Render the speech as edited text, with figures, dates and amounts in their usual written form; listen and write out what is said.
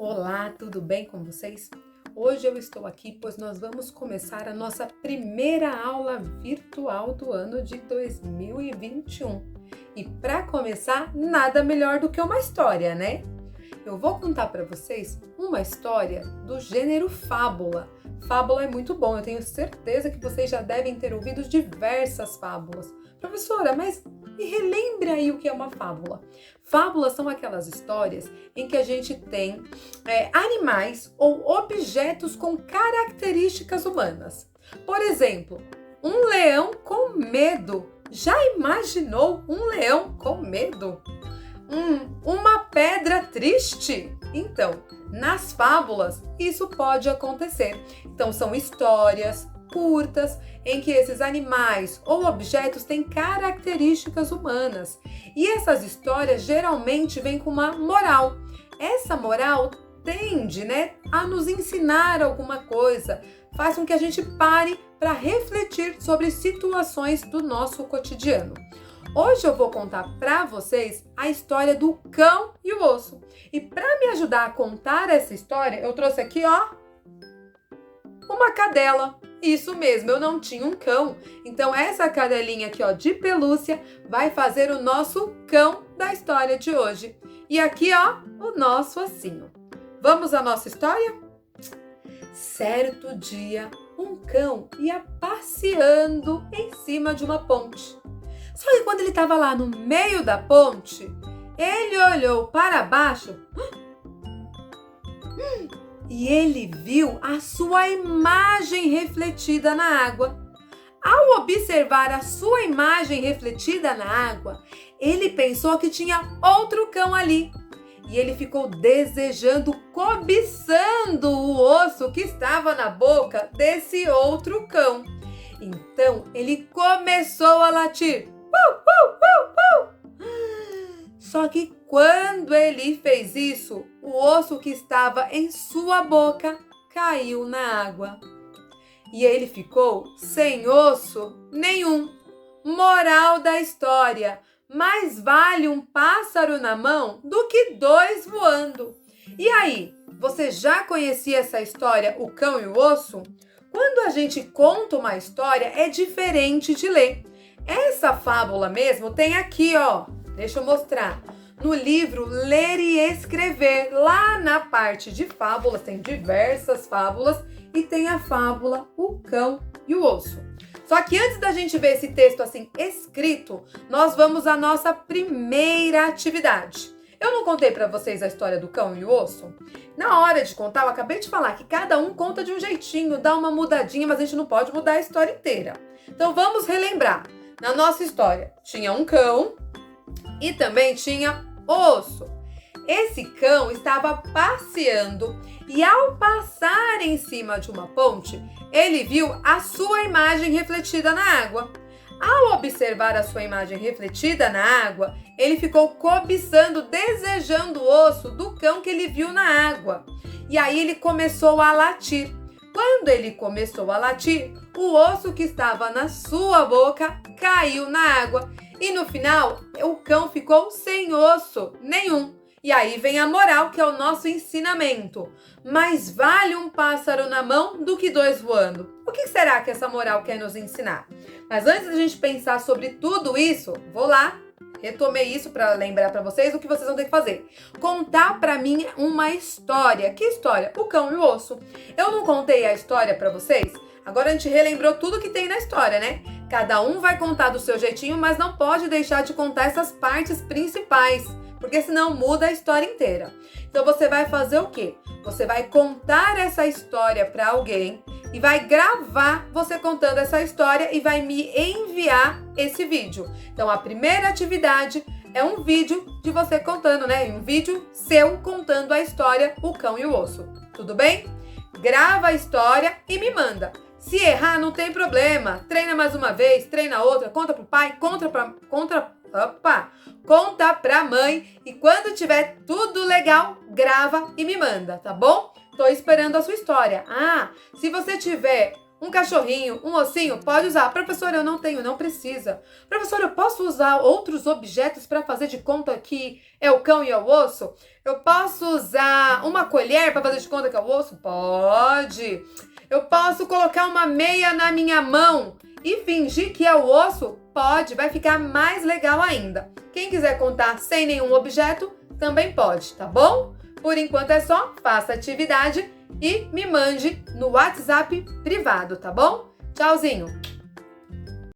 Olá, tudo bem com vocês? Hoje eu estou aqui pois nós vamos começar a nossa primeira aula virtual do ano de 2021. E para começar, nada melhor do que uma história, né? Eu vou contar para vocês uma história do gênero fábula. Fábula é muito bom, eu tenho certeza que vocês já devem ter ouvido diversas fábulas. Professora, mas me relembre aí o que é uma fábula. Fábulas são aquelas histórias em que a gente tem animais ou objetos com características humanas. Por exemplo, um leão com medo. Já imaginou um leão com medo? Uma pedra triste? Então, nas fábulas, isso pode acontecer. Então, são histórias curtas em que esses animais ou objetos têm características humanas. E essas histórias geralmente vêm com uma moral. Essa moral tende, a nos ensinar alguma coisa, faz com que a gente pare para refletir sobre situações do nosso cotidiano. Hoje eu vou contar para vocês a história do cão e o osso. E para me ajudar a contar essa história, eu trouxe aqui, uma cadela. Isso mesmo, eu não tinha um cão. Então essa cadelinha aqui, de pelúcia, vai fazer o nosso cão da história de hoje. E aqui, o nosso ossinho. Vamos à nossa história? Certo dia, um cão ia passeando em cima de uma ponte. Só que quando ele estava lá no meio da ponte, ele olhou para baixo e ele viu a sua imagem refletida na água. Ao observar a sua imagem refletida na água, ele pensou que tinha outro cão ali. E ele ficou desejando, cobiçando o osso que estava na boca desse outro cão. Então ele começou a latir. Só que quando ele fez isso, o osso que estava em sua boca caiu na água. E ele ficou sem osso nenhum. Moral da história: mais vale um pássaro na mão do que dois voando. E aí, você já conhecia essa história, o cão e o osso? Quando a gente conta uma história, é diferente de ler. Essa fábula mesmo tem aqui, deixa eu mostrar. No livro Ler e Escrever, lá na parte de fábulas, tem diversas fábulas e tem a fábula O Cão e o Osso. Só que antes da gente ver esse texto assim escrito, nós vamos à nossa primeira atividade. Eu não contei para vocês a história do cão e o osso? Na hora de contar, eu acabei de falar que cada um conta de um jeitinho, dá uma mudadinha, mas a gente não pode mudar a história inteira. Então vamos relembrar. Na nossa história, tinha um cão e também tinha osso. Esse cão estava passeando e ao passar em cima de uma ponte, ele viu a sua imagem refletida na água. Ao observar a sua imagem refletida na água, ele ficou cobiçando, desejando o osso do cão que ele viu na água. E aí ele começou a latir. Quando ele começou a latir, o osso que estava na sua boca caiu na água. E no final, o cão ficou sem osso nenhum. E aí vem a moral, que é o nosso ensinamento. Mais vale um pássaro na mão do que dois voando. O que será que essa moral quer nos ensinar? Mas antes da gente pensar sobre tudo isso, vou lá, retomei isso para lembrar para vocês o que vocês vão ter que fazer. Contar para mim uma história. Que história? O cão e o osso. Eu não contei a história para vocês? Agora a gente relembrou tudo que tem na história, né? Cada um vai contar do seu jeitinho, mas não pode deixar de contar essas partes principais, porque senão muda a história inteira. Então você vai fazer o quê? Você vai contar essa história para alguém e vai gravar você contando essa história e vai me enviar esse vídeo. Então a primeira atividade é um vídeo de você contando, Um vídeo seu contando a história O Cão e o Osso. Tudo bem? Grava a história e me manda. Se errar, não tem problema. Treina mais uma vez, treina outra, conta pro pai, conta pra mãe. E quando tiver tudo legal, grava e me manda, tá bom? Tô esperando a sua história. Se você tiver Um cachorrinho, um ossinho, pode usar. Professora, eu não tenho, não precisa. Professora, eu posso usar outros objetos para fazer de conta que é o cão e é o osso? Eu posso usar uma colher para fazer de conta que é o osso? Pode. Eu posso colocar uma meia na minha mão e fingir que é o osso? Pode, vai ficar mais legal ainda. Quem quiser contar sem nenhum objeto, também pode, tá bom? Por enquanto é só, faça a atividade e me mande no WhatsApp privado, tá bom? Tchauzinho!